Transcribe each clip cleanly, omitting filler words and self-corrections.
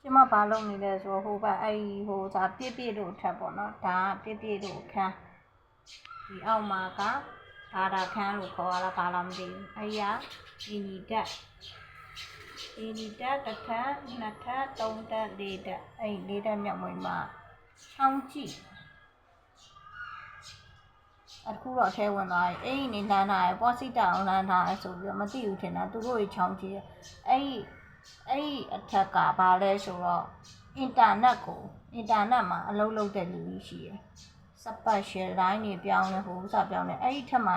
ကျမဘာလုပ်နေလဲဆိုဟိုဘက်အဲ့ဟိုစာပြည့်တို့ထက်ပေါ့နော်ဒါပြည့်တို့ခန်းဒီအောက်မှာကဘာသာခန်းလို့ခေါ်ရတာဘာလားမသိဘူးအဲ့ရအင်ကြီးတက်တစ်ထပ်နှစ်ထပ်သုံးထပ်လေးထပ်အဲ့လေးထပ်မြောက်ဝင်မှာချောင်းကြည့်အခုတော့ထဲဝင်သွားပြီအဲ့ဒီနေလမ်းထားရပေါ့စီတာအောင်လမ်းထားရဆိုပြီးတော့မသိဘူးထင်တာသူတို့ကြီးချောင်းကြည့်အဲ့အထက်ကဘာလဲဆိုတော့အင်တာနက်မှာအလုပ်လုပ်တဲ့လူကြီးရှိတယ်စပတ်ရှယ်လိုင်းတွေပြောင်းလဲဟိုဥစားပြောင်းလဲအဲ့ဒီထက်မှာ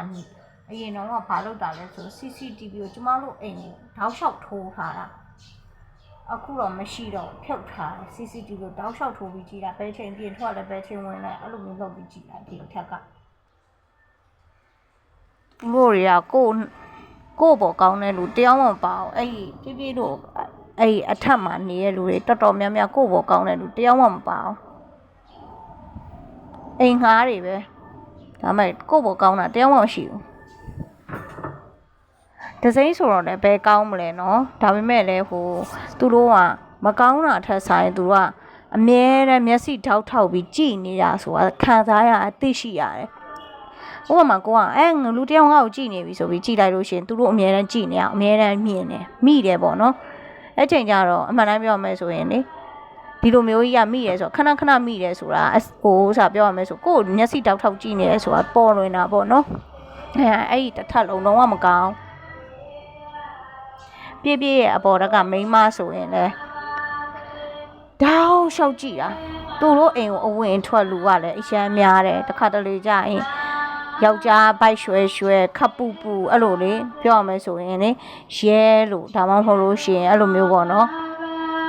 အရင်တော့ဘာလုပ်တာလဲဆို CCTV ကိုကျမတို့အိမ်ကိုတောက်လျှောက်ထိုးထားတာအခုတော့မရှိတော့ဖြုတ်ထားတယ် CCTV ကိုတောက်လျှောက်ထိုးပြီးကြည့်တာဘယ်ချိန်ပြင်ထွက်လဲဘယ်ချိန်ဝင်လဲအဲ့လိုမျိုးလုပ်ပြီးကြည့်တာဒီအထက်ကမို့ရကိုပေါ်ကောင်းတဲ့လူတယောက်မှမပါဘူးအဲ့ပြည့်တို့အဲ့အထက်မှာနေတဲ့လူတွေတော်တော်များများကိုပေါ်ကောင်းတဲ့လူတယောက်မှမပါဘူးအိမ်ငှားတွေပဲဒါမဲ့ကိုပေါ်ကောင်းတာတယောက်မှမရှိဘူးဒစိမ့်ဆိုတော့လည်းဘယ်ကောင်းမလဲနော်ဒါပေမဲ့လည်းဟိုသူတို့ကမကောင်းတာထက်ဆိုင်သူတို့ကအမြဲတမ်းမျက်စိထောက်ထောက်ပြီးကြည်နေတာဆိုတာခံစားရအသိရှိရတယ်ဥပမာကိုကလူတယောက်ငါ့ကိုကြည်နေပြီဆိုပြီးကြည်လိုက်လို့ရှင်သူတို့အမြဲတမ်းကြည်နေအောင်အမြဲတမ်းမြင်နေမိတယ်ပေါ့နော်အဲ့ချိန်ကျတော့အမှန်တမ်းပြောမယ်ဆိုရင်လေဒီလိုမျိုးကြီးကမိရဲဆိုခဏမိတယ်ဆိုတာဟိုဥစားပြောရမယ်ဆိုကိုယ်မျက်စိတောက်ထောက်ကြည့်နေရဲဆိုတာပေါ်လွင်တာပေါ့နော်အဲ့ဒီတစ်ထပ်လုံးဝမကောင်းပြည့်ရဲ့အပေါ်တကမိန်းမဆိုရင်လေတောက်လျှောက်ကြည့်တာသူတို့အိမ်ကိုအဝင်ထွက်လူကလည်းအရှမ်းများတယ်တစ်ခါတလေကြာရင်ယောက်ျားဘိုက်ရွှဲခပ်ပူအဲ့လိုလေပြောရမယ်ဆိုရင်လေရဲလို့ဒါမှမဟုတ်လို့ရှိရင်အဲ့လိုမျိုးပေါ့နော်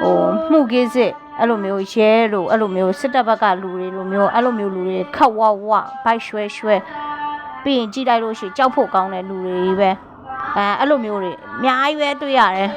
ဟိုမှုကိစစ်အဲ့လိုမျိုးရဲလို့အဲ့လိုမျိုးစစ်တပ်ဘက်ကလူတွေလိုမျိုးအဲ့လိုမျိုးလူတွေခတ်ဝဘိုက်ရွှဲပြီးရင်ကြည့်လိုက်လို့ရှိရင်ကြောက်ဖို့ကောင်းတဲ့လူတွေပဲအဲ့လိုမျိုးတွေအများကြီးပဲတွေ့ရတယ်